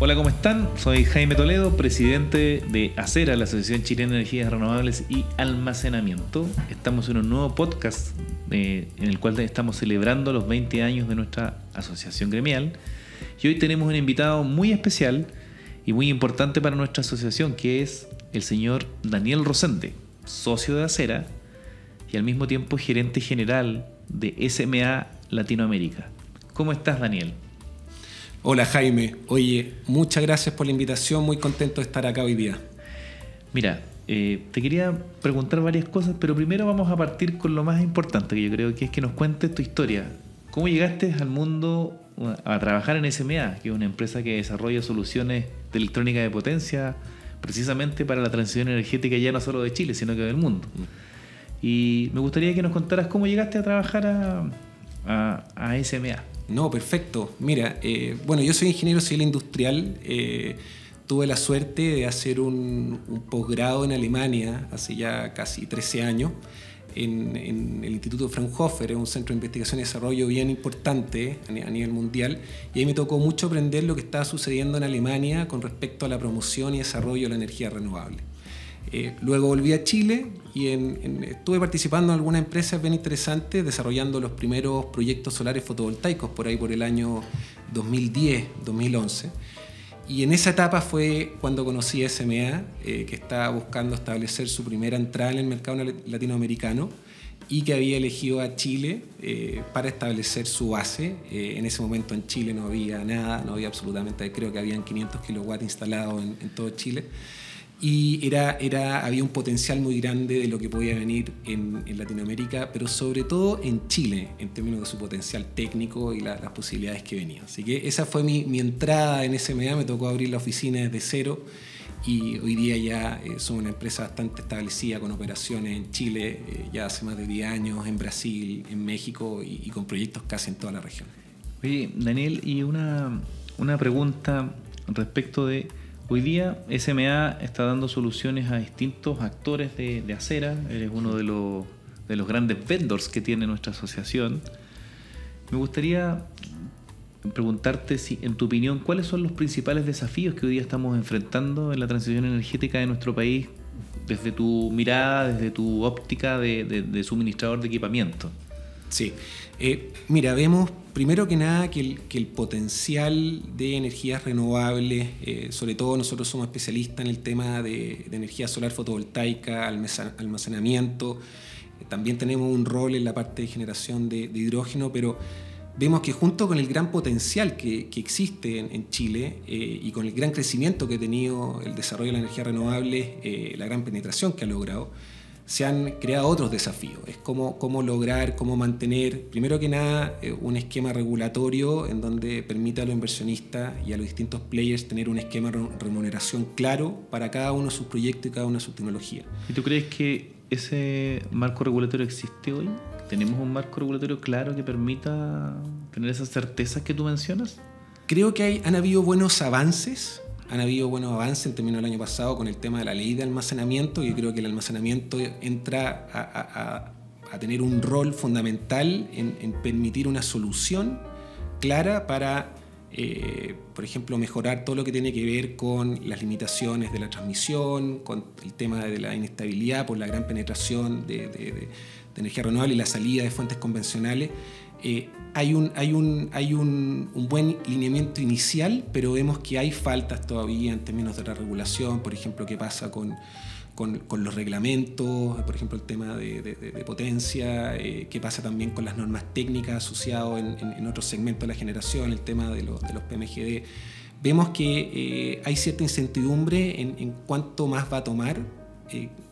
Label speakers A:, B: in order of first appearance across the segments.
A: Hola, ¿cómo están? Soy Jaime Toledo, presidente de ACERA, la Asociación Chilena de Energías Renovables y Almacenamiento. Estamos en un nuevo podcast en el cual estamos celebrando los 20 años de nuestra asociación gremial. Y hoy tenemos un invitado muy especial y muy importante para nuestra asociación, que es el señor Daniel Rosende, socio de ACERA y al mismo tiempo gerente general de SMA Latinoamérica. ¿Cómo estás, Daniel?
B: Hola, Jaime. Oye, muchas gracias por la invitación, muy contento de estar acá hoy día.
A: Mira, te quería preguntar varias cosas, pero primero vamos a partir con lo más importante, que yo creo que es que nos cuentes tu historia. ¿Cómo llegaste al mundo a trabajar en SMA, que es una empresa que desarrolla soluciones de electrónica de potencia precisamente para la transición energética ya no solo de Chile, sino que del mundo? Y me gustaría que nos contaras cómo llegaste a trabajar a SMA.
B: No, perfecto. Mira, bueno, yo soy ingeniero civil industrial. Tuve la suerte de hacer un posgrado en Alemania hace ya casi 13 años en el Instituto Fraunhofer, es un centro de investigación y desarrollo bien importante a nivel mundial, y ahí me tocó mucho aprender lo que estaba sucediendo en Alemania con respecto a la promoción y desarrollo de la energía renovable. Luego volví a Chile y estuve participando en algunas empresas bien interesantes, desarrollando los primeros proyectos solares fotovoltaicos por ahí por el año 2010, 2011. Y en esa etapa fue cuando conocí a SMA, que estaba buscando establecer su primera entrada en el mercado latinoamericano y que había elegido a Chile para establecer su base. En ese momento en Chile no había nada, no había absolutamente, creo que habían 500 kilowatts instalados en todo Chile. Y había un potencial muy grande de lo que podía venir en Latinoamérica, pero sobre todo en Chile, en términos de su potencial técnico y las posibilidades que venían. Así que esa fue mi entrada en SMA, me tocó abrir la oficina desde cero y hoy día ya somos una empresa bastante establecida con operaciones en Chile, ya hace más de 10 años, en Brasil, en México y con proyectos casi en toda la región.
A: Oye, Daniel, y una pregunta respecto de... Hoy día SMA está dando soluciones a distintos actores de ACERA. Eres uno de los grandes vendors que tiene nuestra asociación. Me gustaría preguntarte si, en tu opinión, ¿cuáles son los principales desafíos que hoy día estamos enfrentando en la transición energética de nuestro país desde tu mirada, desde tu óptica de suministrador de equipamiento?
B: Sí. Mira, vemos primero que nada que el potencial de energías renovables, sobre todo nosotros somos especialistas en el tema de energía solar fotovoltaica, almacenamiento, también tenemos un rol en la parte de generación de hidrógeno, pero vemos que junto con el gran potencial que existe en Chile y con el gran crecimiento que ha tenido el desarrollo de la energía renovable, la gran penetración que ha logrado, se han creado otros desafíos. Es cómo lograr, cómo mantener, primero que nada, un esquema regulatorio en donde permita a los inversionistas y a los distintos players tener un esquema de remuneración claro para cada uno de sus proyectos y cada una de sus tecnologías.
A: ¿Y tú crees que ese marco regulatorio existe hoy? ¿Tenemos un marco regulatorio claro que permita tener esas certezas que tú mencionas?
B: Creo que han habido buenos avances. Han habido buenos avances en términos del año pasado con el tema de la ley de almacenamiento, y creo que el almacenamiento entra a tener un rol fundamental en permitir una solución clara para, por ejemplo, mejorar todo lo que tiene que ver con las limitaciones de la transmisión, con el tema de la inestabilidad por la gran penetración de energía renovable y la salida de fuentes convencionales. Hay un buen lineamiento inicial, pero vemos que hay faltas todavía en términos de la regulación, por ejemplo, qué pasa con los reglamentos, por ejemplo, el tema de potencia, qué pasa también con las normas técnicas asociadas en otros segmentos de la generación, el tema de los PMGD. Vemos que hay cierta incertidumbre en cuánto más va a tomar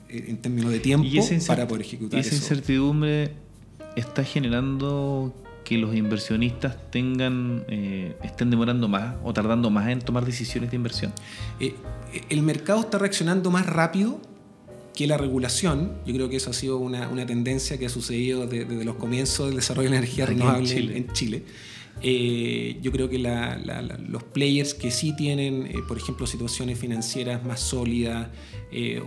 B: en términos de tiempo para poder ejecutar eso.
A: ¿Y esa incertidumbre está generando que los inversionistas estén demorando más o tardando más en tomar decisiones de inversión?
B: El mercado está reaccionando más rápido que la regulación. Yo creo que eso ha sido una tendencia que ha sucedido desde los comienzos del desarrollo de la energía renovable en Chile. Yo creo que los players que sí tienen, por ejemplo, situaciones financieras más sólidas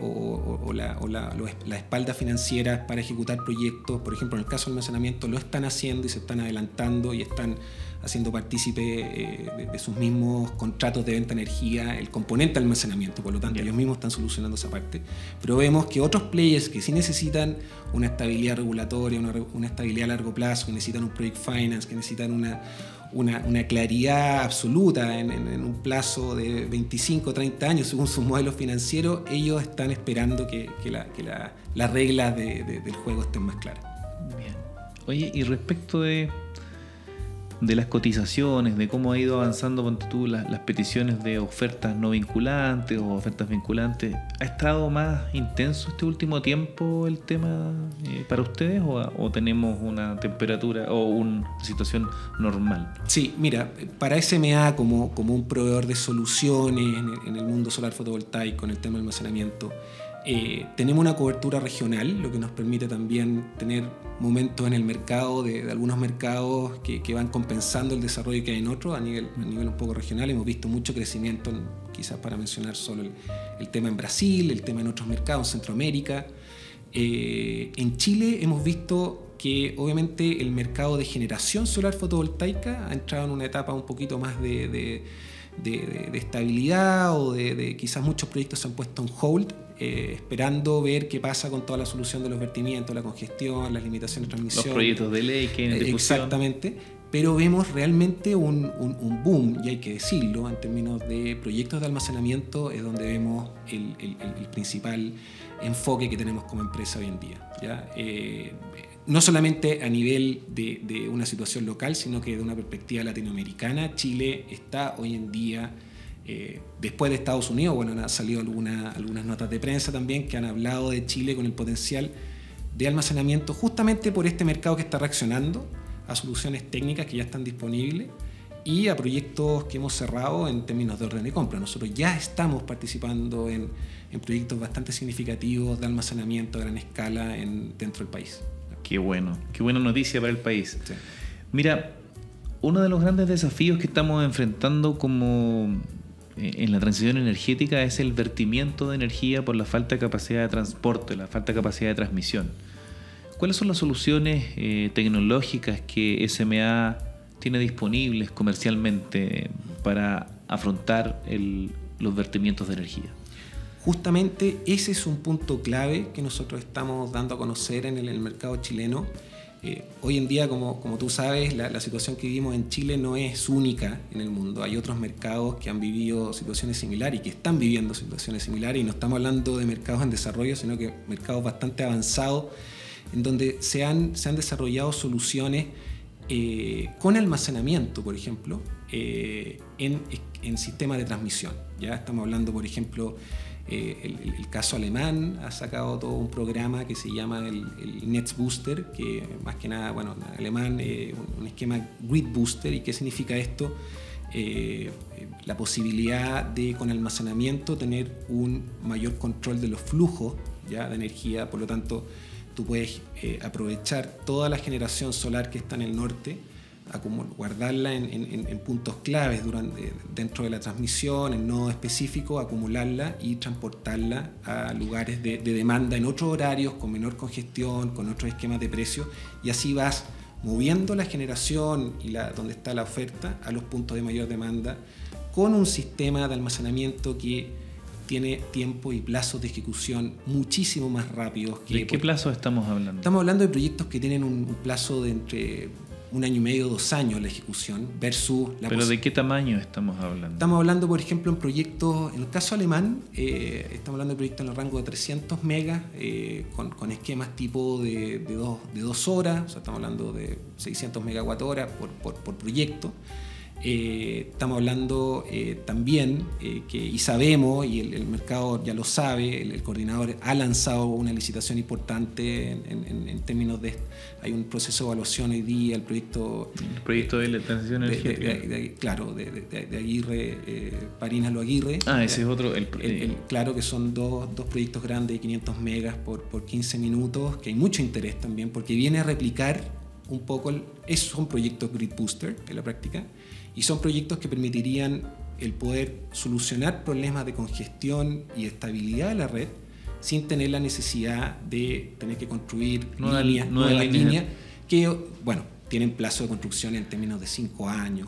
B: o la espalda financiera para ejecutar proyectos, por ejemplo, en el caso del almacenamiento, lo están haciendo y se están adelantando y están haciendo partícipe de sus mismos contratos de venta de energía el componente de almacenamiento, por lo tanto ellos mismos están solucionando esa parte. Pero vemos que otros players que sí necesitan una estabilidad regulatoria, una estabilidad a largo plazo, que necesitan un project finance, que necesitan una claridad absoluta en un plazo de 25 o 30 años según sus modelos financieros, ellos están esperando que las reglas del juego estén más claras.
A: Bien. Oye, y respecto de las cotizaciones, de cómo ha ido avanzando, ponte tú, las peticiones de ofertas no vinculantes o ofertas vinculantes, ¿ha estado más intenso este último tiempo el tema para ustedes o tenemos una temperatura o una situación normal?
B: Sí, mira, para SMA como un proveedor de soluciones en el mundo solar fotovoltaico, en el tema del almacenamiento, tenemos una cobertura regional, lo que nos permite también tener momentos en el mercado de algunos mercados que van compensando el desarrollo que hay en otros a nivel un poco regional. Hemos visto mucho crecimiento, quizás para mencionar solo el tema en Brasil, el tema en otros mercados, en Centroamérica. En Chile hemos visto que obviamente el mercado de generación solar fotovoltaica ha entrado en una etapa un poquito más de estabilidad o de quizás muchos proyectos se han puesto en hold, esperando ver qué pasa con toda la solución de los vertimientos, la congestión, las limitaciones de transmisión.
A: Los proyectos de ley que hay en discusión.
B: Exactamente, pero vemos realmente un boom, y hay que decirlo, en términos de proyectos de almacenamiento, es donde vemos el principal enfoque que tenemos como empresa hoy en día, ¿ya? No solamente a nivel de una situación local, sino que de una perspectiva latinoamericana. Chile está hoy en día, después de Estados Unidos, bueno, han salido algunas notas de prensa también que han hablado de Chile con el potencial de almacenamiento justamente por este mercado que está reaccionando a soluciones técnicas que ya están disponibles y a proyectos que hemos cerrado en términos de orden de compra. Nosotros ya estamos participando en proyectos bastante significativos de almacenamiento a gran escala dentro del país.
A: Qué buena noticia para el país.
B: Sí.
A: Mira, uno de los grandes desafíos que estamos enfrentando como en la transición energética es el vertimiento de energía por la falta de capacidad de transporte, la falta de capacidad de transmisión. ¿Cuáles son las soluciones tecnológicas que SMA tiene disponibles comercialmente para afrontar los vertimientos de energía?
B: Justamente ese es un punto clave que nosotros estamos dando a conocer en el mercado chileno. Hoy en día, como tú sabes, la situación que vivimos en Chile no es única en el mundo. Hay otros mercados que han vivido situaciones similares y que están viviendo situaciones similares, y no estamos hablando de mercados en desarrollo, sino que mercados bastante avanzados, en donde se han desarrollado soluciones con almacenamiento, por ejemplo, en sistemas de transmisión. Ya estamos hablando, por ejemplo, el caso alemán ha sacado todo un programa que se llama el Netzbooster, que más que nada, bueno, en alemán un esquema Grid Booster. ¿Y qué significa esto? La posibilidad de, con almacenamiento, tener un mayor control de los flujos, ¿ya?, de energía. Por lo tanto, tú puedes aprovechar toda la generación solar que está en el norte, guardarla en puntos claves dentro de la transmisión, en nodos específicos, acumularla y transportarla a lugares de demanda en otros horarios, con menor congestión, con otros esquemas de precios, y así vas moviendo la generación y donde está la oferta a los puntos de mayor demanda, con un sistema de almacenamiento que tiene tiempo y plazos de ejecución muchísimo más rápidos.
A: ¿De qué plazo estamos hablando?
B: Estamos hablando de proyectos que tienen un plazo de entre 1 año y medio, 2 años la ejecución, versus la...
A: ¿Pero de qué tamaño estamos hablando?
B: Estamos hablando, por ejemplo, en proyectos, en el caso alemán, estamos hablando de proyectos en el rango de 300 megas, con esquemas tipo de 2 horas, o sea, estamos hablando de 600 megawatt hora por proyecto. Estamos hablando también y sabemos, y el mercado ya lo sabe, el coordinador ha lanzado una licitación importante en términos de... Hay un proceso de evaluación hoy día, el proyecto
A: de la transición energética.
B: Claro, de Aguirre, Parínalo Aguirre.
A: Ese es otro.
B: Claro que son dos proyectos grandes de 500 megas por 15 minutos, que hay mucho interés también, porque viene a replicar un poco, son proyectos Grid Booster en la práctica, y son proyectos que permitirían el poder solucionar problemas de congestión y estabilidad de la red sin tener la necesidad de tener que construir nuevas líneas, que, bueno, tienen plazo de construcción en términos de 5 años.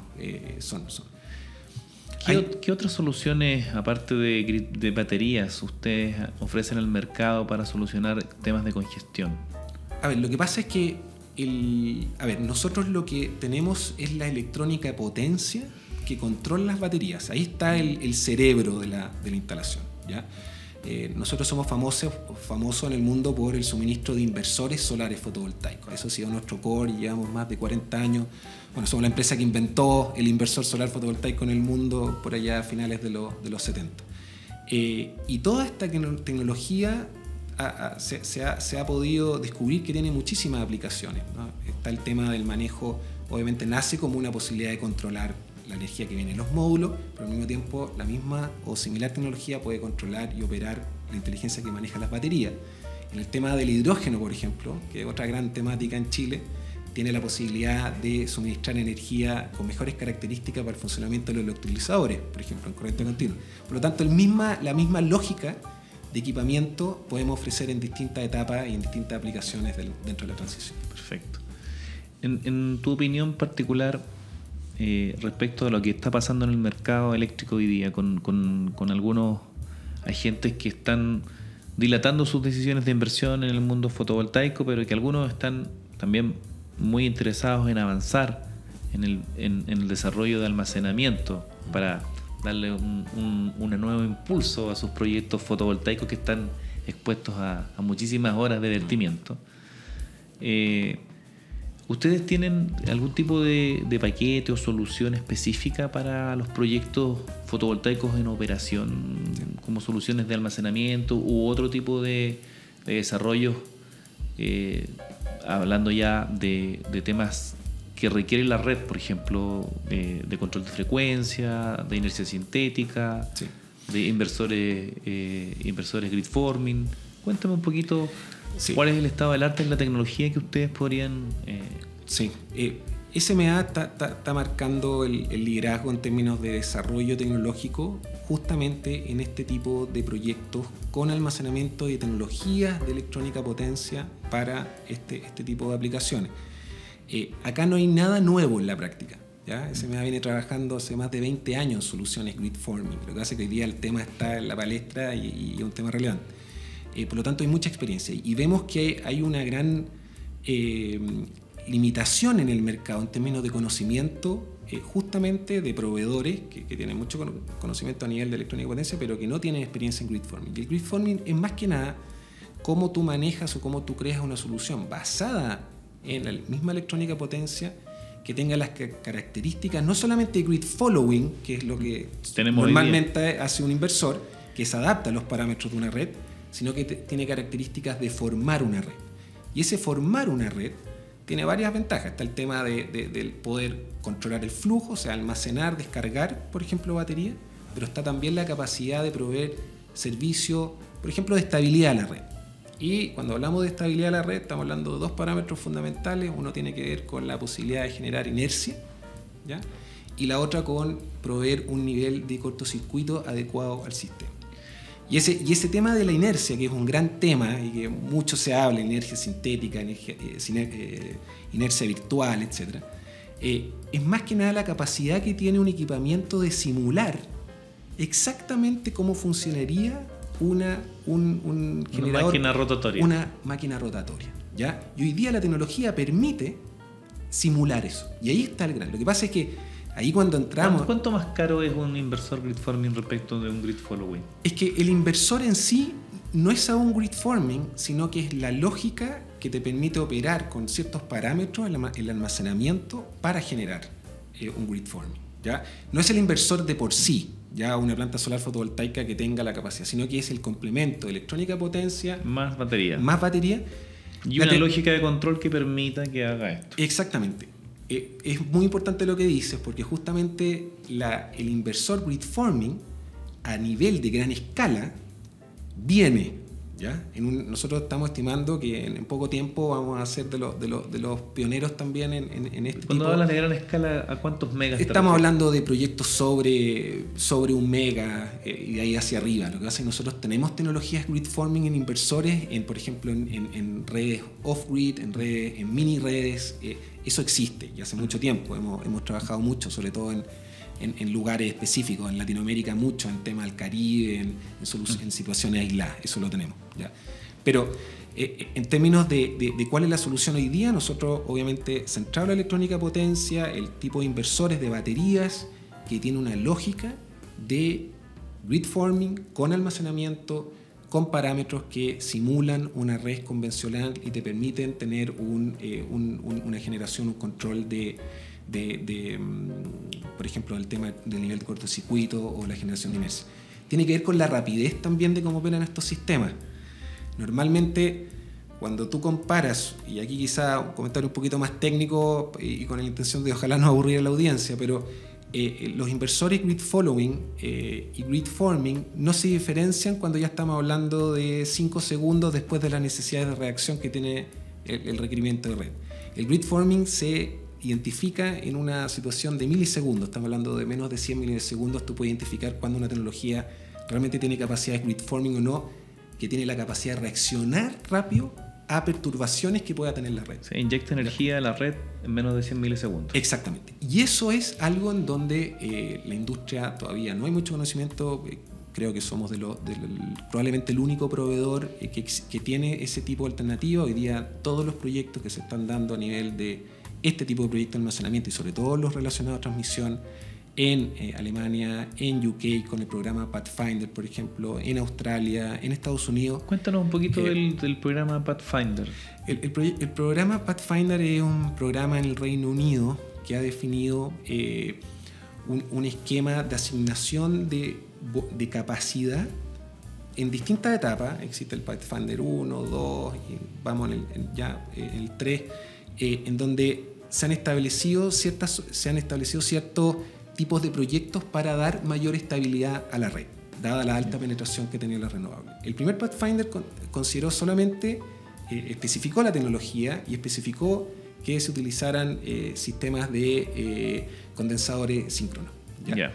A: ¿Qué otras soluciones, aparte de baterías, ustedes ofrecen al mercado para solucionar temas de congestión?
B: A ver, lo que pasa es que nosotros lo que tenemos es la electrónica de potencia que controla las baterías. Ahí está el cerebro de la instalación, ¿ya? Nosotros somos famosos en el mundo por el suministro de inversores solares fotovoltaicos. Eso ha sido nuestro core, llevamos más de 40 años. Bueno, somos la empresa que inventó el inversor solar fotovoltaico en el mundo por allá a finales de los 70. Y toda esta tecnología se ha podido descubrir que tiene muchísimas aplicaciones, ¿no? Está el tema del manejo, obviamente nace como una posibilidad de controlar la energía que viene en los módulos, pero al mismo tiempo la misma o similar tecnología puede controlar y operar la inteligencia que maneja las baterías. En el tema del hidrógeno, por ejemplo, que es otra gran temática en Chile, tiene la posibilidad de suministrar energía con mejores características para el funcionamiento de los electrolizadores, por ejemplo, en corriente continua. Por lo tanto, la misma lógica de equipamiento podemos ofrecer en distintas etapas y en distintas aplicaciones dentro de la transición.
A: Perfecto. En tu opinión particular, respecto a lo que está pasando en el mercado eléctrico hoy día, con algunos agentes que están dilatando sus decisiones de inversión en el mundo fotovoltaico, pero que algunos están también muy interesados en avanzar en el desarrollo de almacenamiento para darle un nuevo impulso a sus proyectos fotovoltaicos que están expuestos a muchísimas horas de vertimiento. ¿Ustedes tienen algún tipo de paquete o solución específica para los proyectos fotovoltaicos en operación, como soluciones de almacenamiento u otro tipo de desarrollos, hablando ya de temas que requiere la red, por ejemplo, de control de frecuencia, de inercia sintética, sí, de inversores grid forming? Cuéntame un poquito, sí, cuál es el estado del arte en la tecnología que ustedes podrían...
B: Sí, SMA está marcando el liderazgo en términos de desarrollo tecnológico justamente en este tipo de proyectos con almacenamiento de tecnologías de electrónica potencia para este tipo de aplicaciones. Acá no hay nada nuevo en la práctica, ¿ya? SMA viene trabajando hace más de 20 años en soluciones grid forming, lo que hace que hoy día el tema está en la palestra y es un tema relevante. Por lo tanto hay mucha experiencia y vemos que hay una gran limitación en el mercado en términos de conocimiento, justamente de proveedores que tienen mucho conocimiento a nivel de electrónica y potencia, pero que no tienen experiencia en grid forming. Y el grid forming es más que nada cómo tú manejas o cómo tú creas una solución basada en la misma electrónica potencia que tenga las características no solamente de grid following, que es lo que normalmente hace un inversor, que se adapta a los parámetros de una red, sino que tiene características de formar una red. Y ese formar una red tiene varias ventajas. Está el tema del poder controlar el flujo, o sea, almacenar, descargar, por ejemplo, batería, pero está también la capacidad de proveer servicio, por ejemplo, de estabilidad a la red. Y cuando hablamos de estabilidad a la red, estamos hablando de dos parámetros fundamentales. Uno tiene que ver con la posibilidad de generar inercia, ¿ya? Y la otra con proveer un nivel de cortocircuito adecuado al sistema. Y ese tema de la inercia, que es un gran tema y que mucho se habla, inercia sintética, inercia virtual, etc., es más que nada la capacidad que tiene un equipamiento de simular exactamente cómo funcionaría un generador, una máquina rotatoria, ¿ya? Y hoy día la tecnología permite simular eso. Y ahí está el gran. Lo que pasa es que ahí cuando entramos...
A: ¿Cuánto más caro es un inversor grid forming respecto de un grid following?
B: Es que el inversor en sí no es aún grid forming, sino que es la lógica que te permite operar con ciertos parámetros el almacenamiento para generar un grid forming, ¿ya? No es el inversor de por sí, ya una planta solar fotovoltaica que tenga la capacidad, sino que es el complemento de electrónica potencia
A: más batería y una lógica de control que permita que haga esto.
B: Exactamente. Es muy importante lo que dices, porque justamente el inversor grid forming a nivel de gran escala viene ¿ya? Nosotros estamos estimando que en poco tiempo vamos a ser de los pioneros también en este
A: Cuando
B: tipo.
A: hablas de gran escala, ¿a cuántos megas?
B: Estamos hablando de proyectos sobre 1 mega y de ahí hacia arriba. Lo que pasa es que nosotros tenemos tecnologías grid forming en inversores, por ejemplo, en redes off-grid, en mini redes. Eso existe y hace mucho tiempo. Hemos trabajado mucho, sobre todo en lugares específicos, en Latinoamérica mucho, en tema del Caribe, en situaciones aisladas, eso lo tenemos, ¿ya? Pero en términos de cuál es la solución hoy día, nosotros obviamente centrado en la electrónica potencia, el tipo de inversores de baterías que tiene una lógica de grid forming con almacenamiento, con parámetros que simulan una red convencional y te permiten tener una generación, un control por ejemplo, el tema del nivel de cortocircuito o la generación de inercia. Tiene que ver con la rapidez también de cómo operan estos sistemas. Normalmente, cuando tú comparas, y aquí quizá un comentario un poquito más técnico y con la intención de ojalá no aburrir a la audiencia, pero los inversores grid following y grid forming no se diferencian cuando ya estamos hablando de 5 segundos después de las necesidades de reacción que tiene el requerimiento de red. El grid forming se identifica en una situación de milisegundos, estamos hablando de menos de 100 milisegundos, tú puedes identificar cuando una tecnología realmente tiene capacidad de grid forming o no, que tiene la capacidad de reaccionar rápido a perturbaciones que pueda tener la red.
A: Se inyecta energía a la red en menos de 100 milisegundos.
B: Exactamente. Y eso es algo en donde la industria todavía no hay mucho conocimiento. Creo que somos probablemente el único proveedor que tiene ese tipo de alternativa. Hoy día todos los proyectos que se están dando a nivel de este tipo de proyectos de almacenamiento y sobre todo los relacionados a transmisión en Alemania, en UK con el programa Pathfinder, por ejemplo, en Australia, en Estados Unidos.
A: Cuéntanos un poquito del programa Pathfinder.
B: El programa Pathfinder es un programa en el Reino Unido que ha definido un esquema de asignación de capacidad en distintas etapas. Existe el Pathfinder 1, 2, y vamos en el 3, en donde se han establecido ciertos tipos de proyectos para dar mayor estabilidad a la red, dada la alta penetración que tenía la renovable. El primer Pathfinder consideró solamente, especificó la tecnología y especificó que se utilizaran sistemas de condensadores síncronos. ¿Ya?
A: Yeah.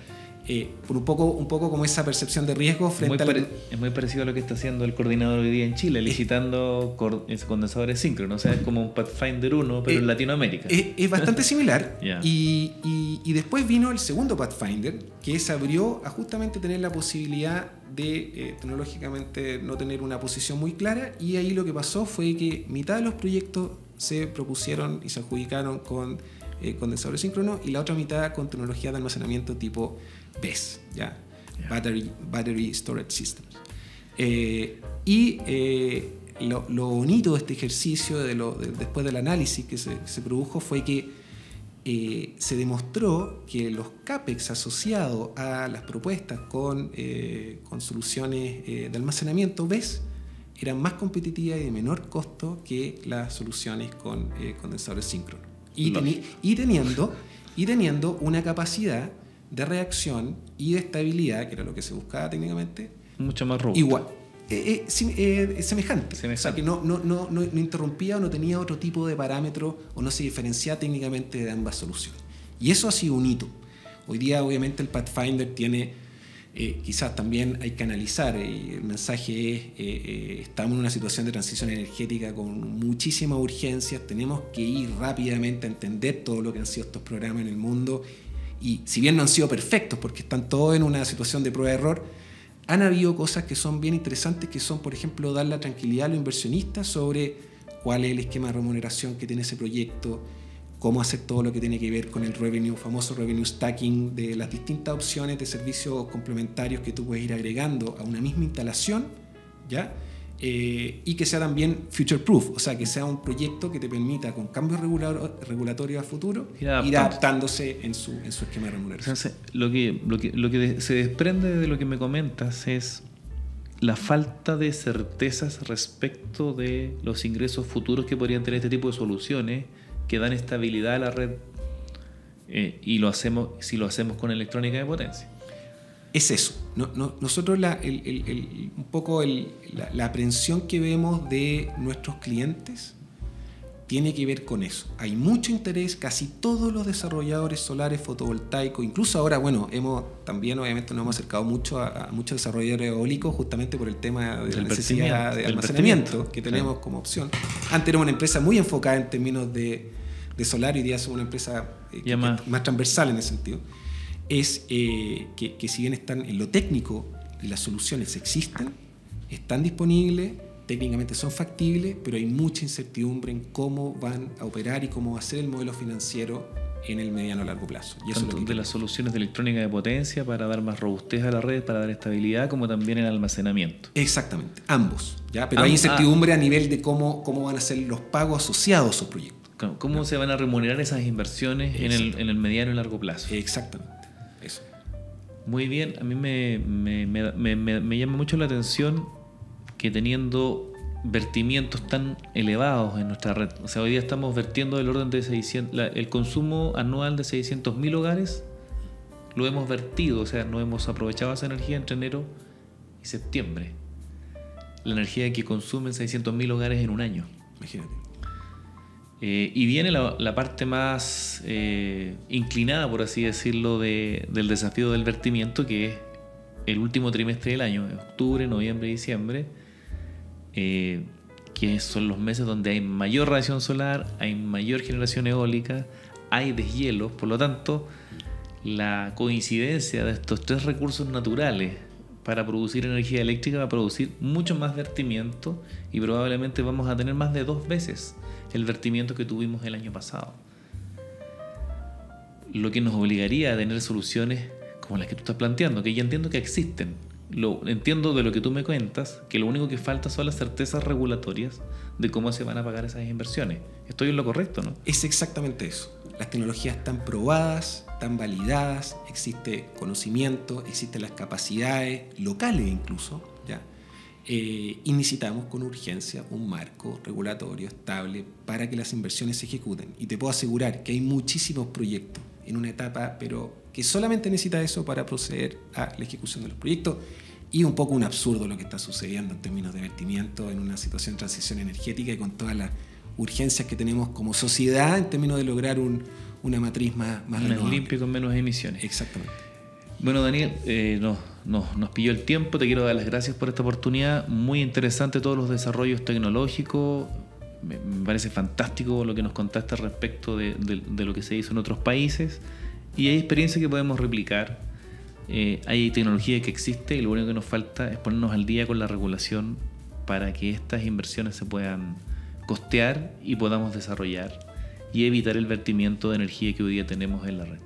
B: Por un poco como esa percepción de riesgo frente
A: es muy parecido a lo que está haciendo el coordinador hoy día en Chile, licitando condensadores síncronos. O sea, es como un Pathfinder 1, pero en Latinoamérica.
B: Es bastante similar.
A: Yeah.
B: Y después vino el segundo Pathfinder, que se abrió a justamente tener la posibilidad de tecnológicamente no tener una posición muy clara, y ahí lo que pasó fue que mitad de los proyectos se propusieron y se adjudicaron con condensadores síncronos y la otra mitad con tecnología de almacenamiento tipo BESS, ¿ya? Yeah. Battery Storage Systems. Lo bonito de este ejercicio, después del análisis que se produjo, fue que se demostró que los CAPEX asociados a las propuestas con soluciones de almacenamiento BESS eran más competitivas y de menor costo que las soluciones con condensadores síncronos. Y teniendo una capacidad de reacción y de estabilidad, que era lo que se buscaba técnicamente,
A: mucho más robusto.
B: Igual. Semejante. O sea, que no interrumpía o no tenía otro tipo de parámetro o no se diferenciaba técnicamente de ambas soluciones. Y eso ha sido un hito. Hoy día, obviamente, el Pathfinder tiene, quizás también hay que analizar, el mensaje es, estamos en una situación de transición energética con muchísimas urgencias, tenemos que ir rápidamente a entender todo lo que han sido estos programas en el mundo, y si bien no han sido perfectos, porque están todos en una situación de prueba-error, han habido cosas que son bien interesantes, que son, por ejemplo, dar la tranquilidad a los inversionistas sobre cuál es el esquema de remuneración que tiene ese proyecto, cómo hacer todo lo que tiene que ver con el famoso revenue stacking de las distintas opciones de servicios complementarios que tú puedes ir agregando a una misma instalación, ¿ya? Y que sea también future proof, o sea, que sea un proyecto que te permita, con cambios regulatorios a futuro, ir adaptándose en su esquema de remuneración.
A: Entonces, lo que se desprende de lo que me comentas es la falta de certezas respecto de los ingresos futuros que podrían tener este tipo de soluciones que dan estabilidad a la red, y si lo hacemos con electrónica de potencia.
B: es eso. Nosotros un poco la aprehensión que vemos de nuestros clientes tiene que ver con eso. Hay mucho interés, casi todos los desarrolladores solares fotovoltaicos, incluso ahora, bueno, también obviamente nos hemos acercado mucho a muchos desarrolladores eólicos justamente por el tema de la necesidad de almacenamiento que tenemos como opción. Antes éramos una empresa muy enfocada en términos de solar, hoy día somos una empresa más transversal en ese sentido. Es que si bien están en lo técnico y las soluciones existen, están disponibles, técnicamente son factibles, pero hay mucha incertidumbre en cómo van a operar y cómo va a ser el modelo financiero en el mediano a largo plazo. Y eso
A: tanto de las soluciones de electrónica de potencia para dar más robustez a la red, para dar estabilidad, como también el almacenamiento.
B: Exactamente, ambos. ¿Ya? Pero hay incertidumbre a nivel de cómo van a ser los pagos asociados a esos proyectos.
A: ¿Cómo se van a remunerar esas inversiones en el mediano y largo plazo?
B: Exactamente, eso.
A: Muy bien, a mí me llama mucho la atención que teniendo vertimientos tan elevados en nuestra red, o sea, hoy día estamos vertiendo del orden de 600, el consumo anual de 600.000 hogares lo hemos vertido, o sea, no hemos aprovechado esa energía entre enero y septiembre. La energía que consumen 600.000 hogares en un año.
B: Imagínate.
A: Y viene la parte más inclinada, por así decirlo, del desafío del vertimiento, que es el último trimestre del año, octubre, noviembre y diciembre, que son los meses donde hay mayor radiación solar, hay mayor generación eólica, hay deshielos. Por lo tanto, la coincidencia de estos tres recursos naturales para producir energía eléctrica va a producir mucho más vertimiento y probablemente vamos a tener más de 2 veces el vertimiento que tuvimos el año pasado. Lo que nos obligaría a tener soluciones como las que tú estás planteando, que ya entiendo que existen. Entiendo de lo que tú me cuentas, que lo único que falta son las certezas regulatorias de cómo se van a pagar esas inversiones. Estoy en lo correcto, ¿no?
B: Es exactamente eso. Las tecnologías están probadas, están validadas, existe conocimiento, existen las capacidades locales incluso, ¿ya? Y necesitamos con urgencia un marco regulatorio estable para que las inversiones se ejecuten. Y te puedo asegurar que hay muchísimos proyectos en una etapa, pero que solamente necesita eso para proceder a la ejecución de los proyectos. Y un poco un absurdo lo que está sucediendo en términos de vertimiento en una situación de transición energética y con todas las urgencias que tenemos como sociedad en términos de lograr una matriz más
A: limpia y con menos emisiones.
B: Exactamente.
A: Bueno, Daniel, nos pilló el tiempo. Te quiero dar las gracias por esta oportunidad. Muy interesante todos los desarrollos tecnológicos. Me parece fantástico lo que nos contaste respecto de lo que se hizo en otros países. Y hay experiencias que podemos replicar. Hay tecnología que existe y lo único que nos falta es ponernos al día con la regulación para que estas inversiones se puedan costear y podamos desarrollar y evitar el vertimiento de energía que hoy día tenemos en la red.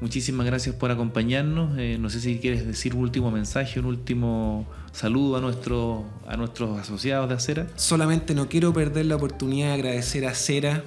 A: Muchísimas gracias por acompañarnos. No sé si quieres decir un último mensaje, un último saludo a nuestros asociados de Acera.
B: Solamente no quiero perder la oportunidad de agradecer a Acera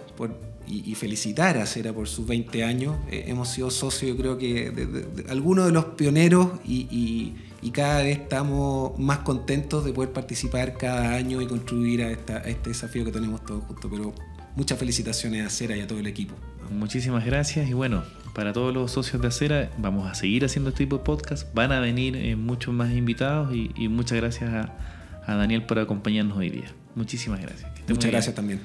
B: y felicitar a Acera por sus 20 años. Hemos sido socios, yo creo que de algunos de los pioneros y cada vez estamos más contentos de poder participar cada año y contribuir a este desafío que tenemos todos juntos. Pero muchas felicitaciones a Acera y a todo el equipo.
A: Muchísimas gracias y bueno, para todos los socios de Acera vamos a seguir haciendo este tipo de podcast, van a venir muchos más invitados y muchas gracias a Daniel por acompañarnos hoy día. Muchísimas gracias.
B: Muchas gracias también.